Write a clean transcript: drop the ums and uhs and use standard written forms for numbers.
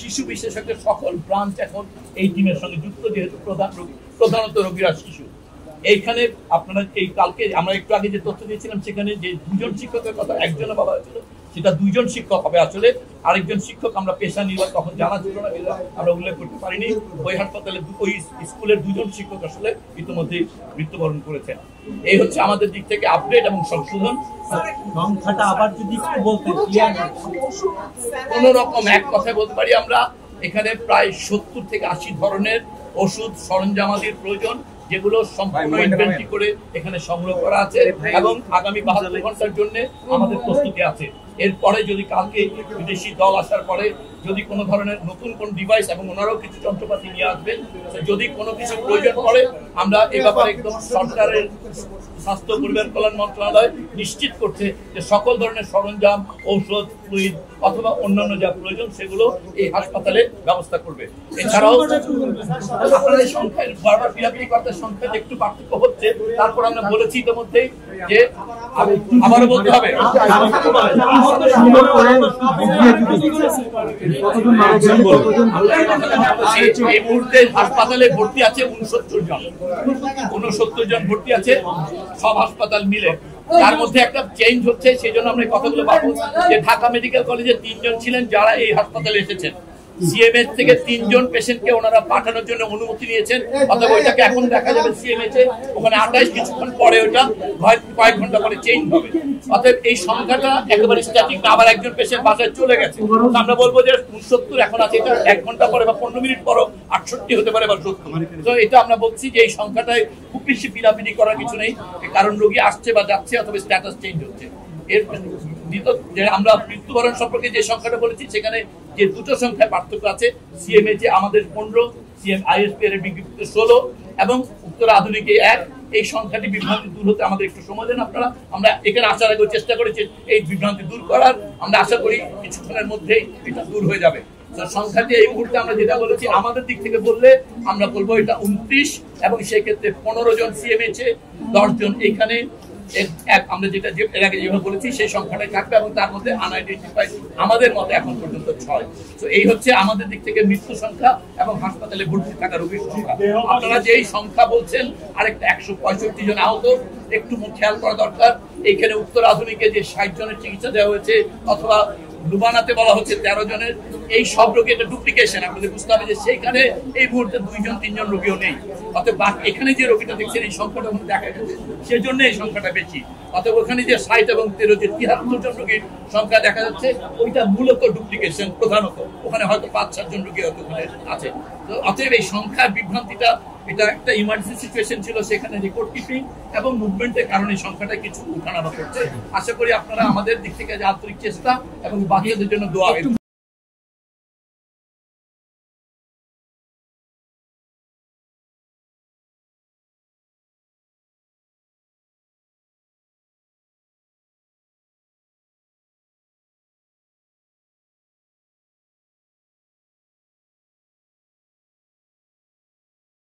শিশু বিশেষজ্ঞের সকল ব্রাঞ্চ এখন এই টিমের সঙ্গে যুক্ত, যেহেতু প্রধানত রোগীরা শিশু। এইখানে আপনারা এই কালকে আমরা একটু আগে যে তথ্য দিয়েছিলাম, সেখানে যে 2জন শিক্ষকের কথা একজনে বলা হয়েছিল, সেটা 2জন শিক্ষক হবে আসলে। আরেকজন শিক্ষক আমরা পেশা নির্বাহ তখন জানা ছিল না, আমরা উল্লেখ করতে পারিনি। ওই হাসপাতালে ওই স্কুলের 2জন শিক্ষক আসলে ইতিমধ্যে মৃত্যুবরণ করেছেন। এই হচ্ছে আমাদের দিক থেকে আপডেট এবং সংশোধন। সংখ্যাটা আবার যদি বলতে কোন রকম এক কথায় বলতে পারি, আমরা এখানে প্রায় 70 থেকে 80 ধরনের ওষুধ সরঞ্জামাদির প্রয়োজন, যেগুলো সম্পূর্ণ ইনভেন্টরি করে এখানে সংগ্রহ করা আছে এবং আগামী 72 ঘন্টার জন্য আমাদের প্রস্তুতি আছে। এরপরে যদি কালকে বিদেশি দল আসার পরে যদি কোনো ধরনের নতুন কোন ডিভাইস এবং ওনারাও কিছু যন্ত্রপাতি নিয়ে আসবেন, যদি কোনো কিছু প্রয়োজন পড়ে আমরা এ ব্যাপারে একদম সরকারের স্বাস্থ্য পরিবার কল্যাণ মন্ত্রণালয় নিশ্চিত করছে যে সকল ধরনের সরঞ্জাম, ঔষধ, ফ্লুইড অথবা অন্যান্য যা প্রয়োজন সেগুলো এই হাসপাতালে ব্যবস্থা করবে। এছাড়াও আপনাদের সংখ্যায় বারবার পিরাপিরি করার সংখ্যা একটু পার্থক্য হচ্ছে, তারপর আমরা বলেছি ইতিমধ্যে যে আবারও বলতে হবে এই মুহূর্তে হাসপাতালে ভর্তি আছে 69 জন ভর্তি আছে সব হাসপাতাল মিলে। তার মধ্যে একটা চেঞ্জ হচ্ছে, সেই জন্য আমরা কথাগুলো পাবো যে ঢাকা মেডিকেল কলেজে 3 জন ছিলেন যারা এই হাসপাতালে এসেছেন। সিএমএইচ থেকে 3 জন পেশেন্টকে ওনারা পাঠানোর জন্য অনুমতি নিয়েছেন, অথবা ওইটাকে এখন দেখা যাবে সিএমএইচ এ ওখানে 28 কিছুক্ষণ পরে ওটা কয়েক ঘন্টা পরে চেঞ্জ হবে। অতএব এই সংখ্যাটা একেবারে স্ট্যাটিক না, আবার একজন পেশেন্ট বাসায় চলে গেছে। আমরা বলবো যে 69 এখন আছে, এটা 1 ঘন্টা পরে বা 15 মিনিট পরও 68 হতে পারে বা 70। তো এটা আমরা বলছি যে এই সংখ্যাটায় খুব বেশি পিরাপিরি করার কিছু নেই, কারণ রোগী আসছে বা যাচ্ছে অথবা স্ট্যাটাস চেঞ্জ হচ্ছে। এর যে আমরা মৃত্যুবরণ সম্পর্কে যে সংখ্যাটা বলেছি, সেখানে যে 2টো সংখ্যায় পার্থক্য আছে। সিএমএইচ এ আমাদের 15, আইএসপি এর বিজ্ঞপ্তিতে 16 এবং উত্তর আধুনিকে 1। এই সংখ্যাটি বিভ্রান্তি দূর হতে আমাদের একটু সময় দেন আপনারা। আমরা এখানে আসার আগে চেষ্টা করেছি এই বিভ্রান্তি দূর করার, আমরা আশা করি কিছুক্ষণের মধ্যেই এটা দূর হয়ে যাবে। সংখ্যাটি এই মুহূর্তে আমরা যেটা বলেছি, আমাদের দিক থেকে বললে আমরা বলবো এটা 29, এবং সেই ক্ষেত্রে 15 জন সিএমএইচ এ, 10 জন এখানে। আমরা যেটা এর আগে যেভাবে বলেছি সেই সংখ্যাটাই থাকবে, এবং তার মধ্যে আনআইডেন্টিফাইড আমাদের মতে এখন পর্যন্ত 6। তো এই হচ্ছে আমাদের দিক থেকে মৃত্যু সংখ্যা এবং হাসপাতালে ভর্তি থাকা রোগীর সংখ্যা। আপনারা যে এই সংখ্যা বলছেন, আরেকটা 165 জন আহত, একটু খেয়াল করা দরকার। এইখানে উত্তর আধুনিকে যে 60 জনের চিকিৎসা দেওয়া হয়েছে, অথবা লুবানাতে বলা হচ্ছে 13 জনের, এই সব রোগী এটা ডুপ্লিকেশন। আপনাদের বুঝতে হবে যে সেইখানে এই মুহূর্তে 2 জন 3 জন রোগীও নেই। অতএব এখানে যে রোগীটা দেখছেন এই সংখ্যাটা দেখা গেছে, সেজন্য এই সংখ্যাটা বেশি। অতএব ওখানে যে 60 এবং 13 যে 73 জন রোগীর সংখ্যা দেখা যাচ্ছে, ওইটা মূলত ডুপ্লিকেশন প্রধানত। ওখানে হয়তো 5-7 জন রোগী হয়তো ওখানে আছে। তো অতএব এই সংখ্যার বিভ্রান্তিটা, এটা একটা ইমার্জেন্সি সিচুয়েশন ছিল, সেখানে রেকর্ড কিপিং এবং মুভমেন্টের কারণে সংখ্যাটা কিছু উঠানামা করছে। আশা করি আপনারা আমাদের দিক থেকে যে আন্তরিক চেষ্টা এবং বাকিদের জন্য দোয়া